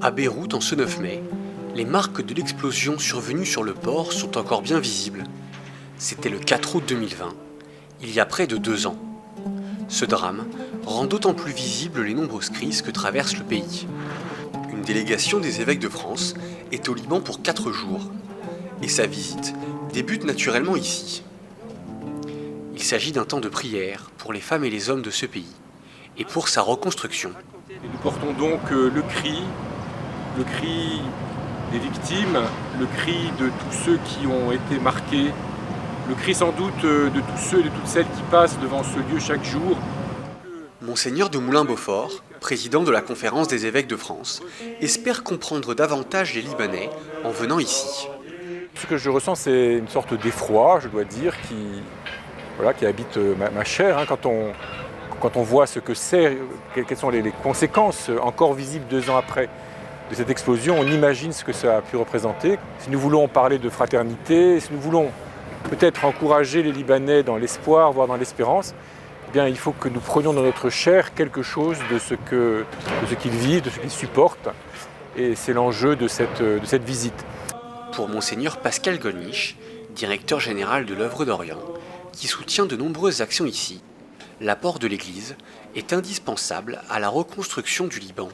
À Beyrouth, en ce 9 mai, les marques de l'explosion survenue sur le port sont encore bien visibles. C'était le 4 août 2020, il y a près de 2 ans. Ce drame rend d'autant plus visibles les nombreuses crises que traverse le pays. Une délégation des évêques de France est au Liban pour 4 jours, et sa visite débute naturellement ici. Il s'agit d'un temps de prière pour les femmes et les hommes de ce pays, et pour sa reconstruction. Nous portons donc le cri des victimes, le cri de tous ceux qui ont été marqués, le cri sans doute de tous ceux et de toutes celles qui passent devant ce lieu chaque jour. Monseigneur de Moulin-Beaufort, président de la Conférence des évêques de France, espère comprendre davantage les Libanais en venant ici. Ce que je ressens, c'est une sorte d'effroi, je dois dire, qui habite ma chair, quand on voit ce que c'est, quelles sont les conséquences encore visibles 2 ans après de cette explosion. On imagine ce que ça a pu représenter. Si nous voulons parler de fraternité, si nous voulons peut-être encourager les Libanais dans l'espoir, voire dans l'espérance, eh bien, il faut que nous prenions dans notre chair quelque chose de ce qu'ils vivent, de ce qu'ils supportent. Et c'est l'enjeu de cette visite. Pour Monseigneur Pascal Golnisch, directeur général de l'Œuvre d'Orient, qui soutient de nombreuses actions ici, l'apport de l'Église est indispensable à la reconstruction du Liban.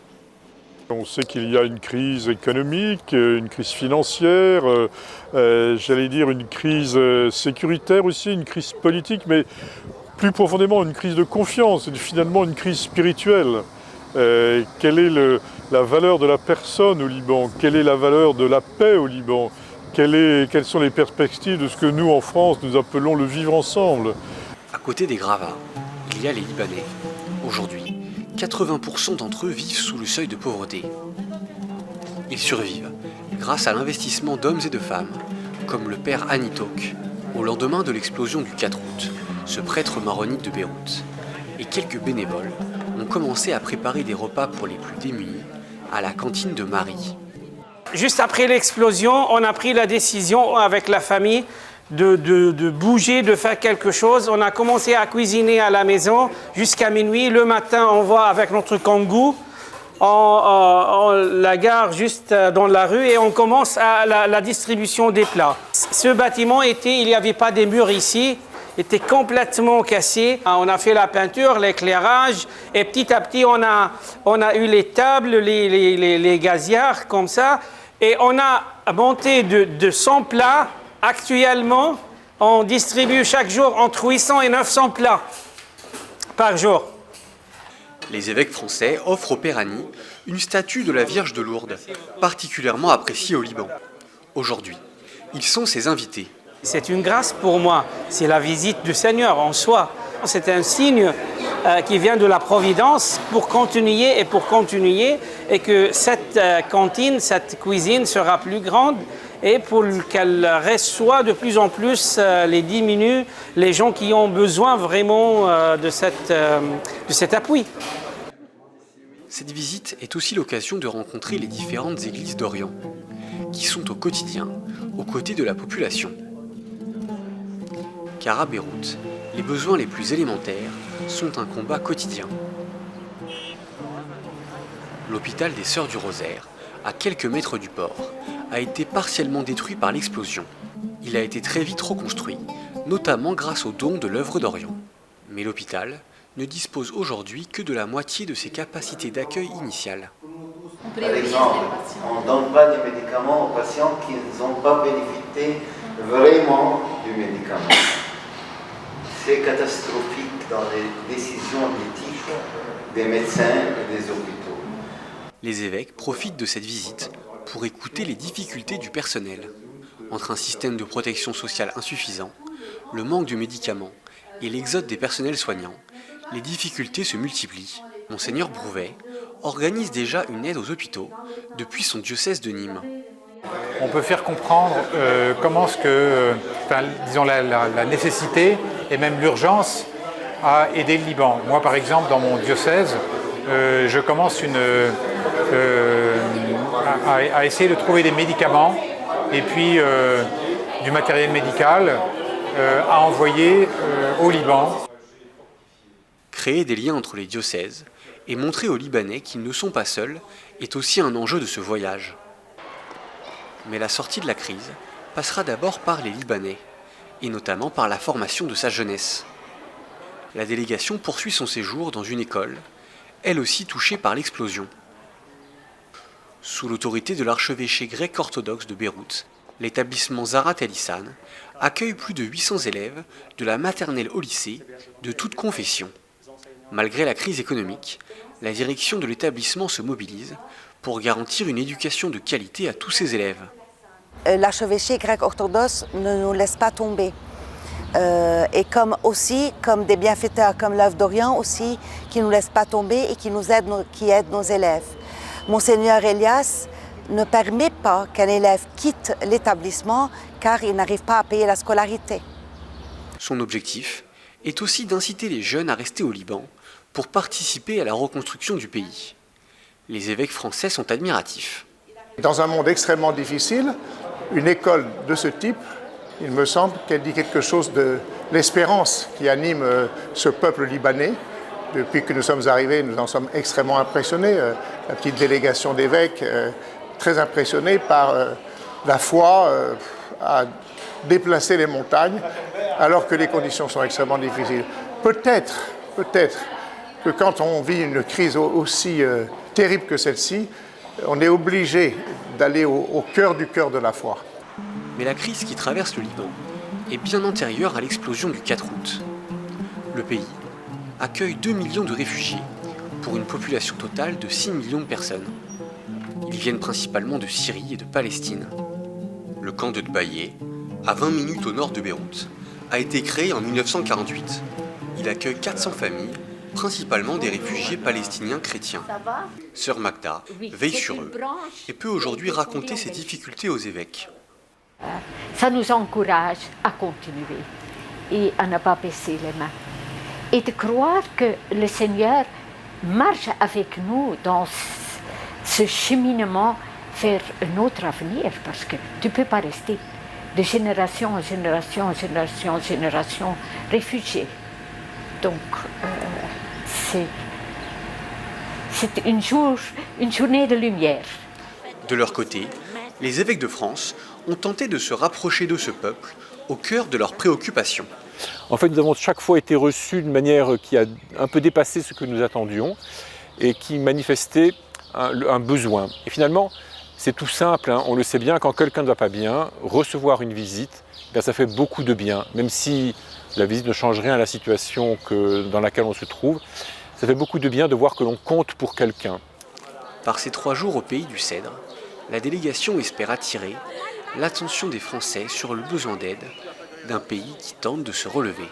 On sait qu'il y a une crise économique, une crise financière, j'allais dire une crise sécuritaire aussi, une crise politique, mais plus profondément une crise de confiance, et finalement une crise spirituelle. Quelle est la valeur de la personne au Liban? Quelle est la valeur de la paix au Liban? Quelles sont les perspectives de ce que nous, en France, nous appelons le vivre ensemble? À côté des gravats, il y a les Libanais. Aujourd'hui, 80% d'entre eux vivent sous le seuil de pauvreté. Ils survivent grâce à l'investissement d'hommes et de femmes, comme le père Anitok, au lendemain de l'explosion du 4 août, ce prêtre maronite de Beyrouth. Et quelques bénévoles ont commencé à préparer des repas pour les plus démunis à la cantine de Marie. Juste après l'explosion, on a pris la décision avec la famille de bouger, de faire quelque chose. On a commencé à cuisiner à la maison jusqu'à minuit. Le matin, on va avec notre kangou, on la gare juste dans la rue et on commence à la distribution des plats. Ce bâtiment il n'y avait pas des murs ici, était complètement cassé. On a fait la peinture, l'éclairage et petit à petit, on a eu les tables, les gazières comme ça et on a monté de 100 plats. Actuellement, on distribue chaque jour entre 800 et 900 plats par jour. Les évêques français offrent au Père Ani une statue de la Vierge de Lourdes, particulièrement appréciée au Liban. Aujourd'hui, ils sont ses invités. C'est une grâce pour moi, c'est la visite du Seigneur en soi. C'est un signe qui vient de la Providence pour continuer et que cette cantine, cette cuisine sera plus grande et pour qu'elle reçoive de plus en plus les diminués, les gens qui ont besoin vraiment de cet appui. Cette visite est aussi l'occasion de rencontrer les différentes églises d'Orient, qui sont au quotidien aux côtés de la population. Car à Beyrouth, les besoins les plus élémentaires sont un combat quotidien. L'hôpital des Sœurs du Rosaire, à quelques mètres du port, a été partiellement détruit par l'explosion. Il a été très vite reconstruit, notamment grâce aux dons de l'Œuvre d'Orient. Mais l'hôpital ne dispose aujourd'hui que de la moitié de ses capacités d'accueil initiales. Par exemple, on ne donne pas des médicaments aux patients qui n'ont pas bénéficié vraiment du médicament. C'est catastrophique dans les décisions éthiques des médecins et des hôpitaux. Les évêques profitent de cette visite pour écouter les difficultés du personnel. Entre un système de protection sociale insuffisant, le manque de médicaments et l'exode des personnels soignants, les difficultés se multiplient. Monseigneur Brouvet organise déjà une aide aux hôpitaux depuis son diocèse de Nîmes. On peut faire comprendre la nécessité et même l'urgence à aider le Liban. Moi, par exemple, dans mon diocèse, je commence à essayer de trouver des médicaments et puis du matériel médical à envoyer au Liban. Créer des liens entre les diocèses et montrer aux Libanais qu'ils ne sont pas seuls est aussi un enjeu de ce voyage. Mais la sortie de la crise passera d'abord par les Libanais, et notamment par la formation de sa jeunesse. La délégation poursuit son séjour dans une école, elle aussi touchée par l'explosion. Sous l'autorité de l'archevêché grec orthodoxe de Beyrouth, l'établissement Zarat El-Issan accueille plus de 800 élèves de la maternelle au lycée, de toutes confessions. Malgré la crise économique, la direction de l'établissement se mobilise pour garantir une éducation de qualité à tous ses élèves. L'archevêché grec orthodoxe ne nous laisse pas tomber. Et comme des bienfaiteurs comme l'œuvre d'Orient aussi, qui ne nous laissent pas tomber et qui aident nos élèves. Monseigneur Elias ne permet pas qu'un élève quitte l'établissement car il n'arrive pas à payer la scolarité. Son objectif est aussi d'inciter les jeunes à rester au Liban pour participer à la reconstruction du pays. Les évêques français sont admiratifs. Dans un monde extrêmement difficile, une école de ce type, il me semble qu'elle dit quelque chose de l'espérance qui anime ce peuple libanais. Depuis que nous sommes arrivés, nous en sommes extrêmement impressionnés. La petite délégation d'évêques, très impressionnée par la foi à déplacer les montagnes, alors que les conditions sont extrêmement difficiles. Peut-être que quand on vit une crise aussi terrible que celle-ci, on est obligé d'aller au cœur du cœur de la foi. Mais la crise qui traverse le Liban est bien antérieure à l'explosion du 4 août. Le pays accueille 2 millions de réfugiés pour une population totale de 6 millions de personnes. Ils viennent principalement de Syrie et de Palestine. Le camp de Dbaïeh, à 20 minutes au nord de Beyrouth, a été créé en 1948. Il accueille 400 familles, principalement des réfugiés palestiniens chrétiens. Sœur Magda veille sur eux et peut aujourd'hui raconter ses difficultés aux évêques. Ça nous encourage à continuer et à ne pas baisser les mains. Et de croire que le Seigneur marche avec nous dans ce cheminement vers un autre avenir, parce que tu ne peux pas rester de génération en génération, en génération en génération réfugié. Donc, c'est une journée de lumière. De leur côté, les évêques de France ont tenté de se rapprocher de ce peuple au cœur de leurs préoccupations. En fait, nous avons chaque fois été reçus d'une manière qui a un peu dépassé ce que nous attendions et qui manifestait un besoin. Et finalement, c'est tout simple, hein, on le sait bien, quand quelqu'un ne va pas bien, recevoir une visite, bien, ça fait beaucoup de bien, même si la visite ne change rien à la situation dans laquelle on se trouve. Ça fait beaucoup de bien de voir que l'on compte pour quelqu'un. Par ces 3 jours au pays du Cèdre, la délégation espère attirer l'attention des Français sur le besoin d'aide d'un pays qui tente de se relever.